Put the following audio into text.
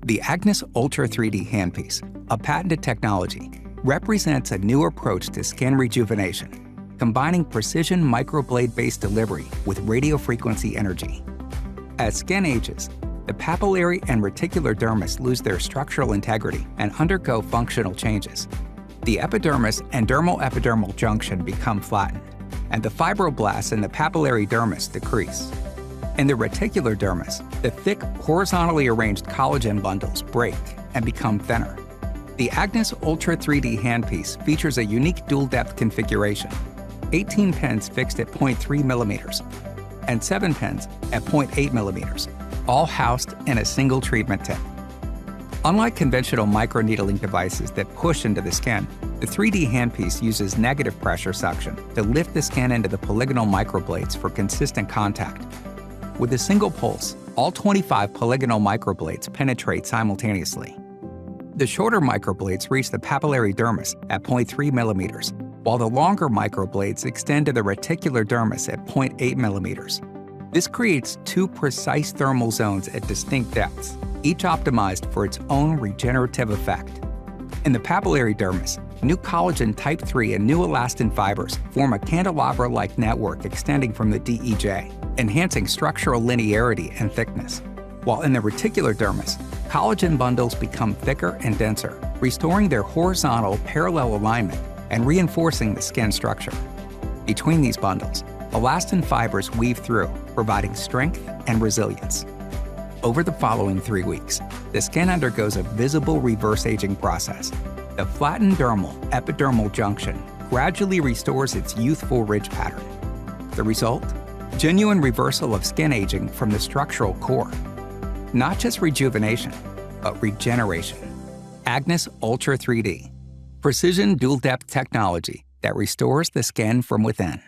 The Agnes Ultra 3D handpiece, a patented technology, represents a new approach to skin rejuvenation, combining precision microblade-based delivery with radiofrequency energy. As skin ages, the papillary and reticular dermis lose their structural integrity and undergo functional changes. The epidermis and dermal-epidermal junction become flattened, and the fibroblasts in the papillary dermis decrease. In the reticular dermis, the thick, horizontally arranged collagen bundles break and become thinner. The Agnes Ultra 3D handpiece features a unique dual-depth configuration, 18 pins fixed at 0.3 millimeters and 7 pins at 0.8 millimeters, all housed in a single treatment tip. Unlike conventional microneedling devices that push into the skin, the 3D handpiece uses negative pressure suction to lift the skin into the polygonal microblades for consistent contact. With a single pulse, all 25 polygonal microblades penetrate simultaneously. The shorter microblades reach the papillary dermis at 0.3 millimeters, while the longer microblades extend to the reticular dermis at 0.8 millimeters. This creates two precise thermal zones at distinct depths, each optimized for its own regenerative effect. In the papillary dermis, new collagen type 3 and new elastin fibers form a candelabra-like network extending from the DEJ, enhancing structural linearity and thickness. While in the reticular dermis, collagen bundles become thicker and denser, restoring their horizontal parallel alignment and reinforcing the skin structure. Between these bundles, elastin fibers weave through, providing strength and resilience. Over the following 3 weeks, the skin undergoes a visible reverse aging process. The flattened dermal-epidermal junction gradually restores its youthful ridge pattern. The result? Genuine reversal of skin aging from the structural core. Not just rejuvenation, but regeneration. Agnes Ultra 3D. Precision dual-depth technology that restores the skin from within.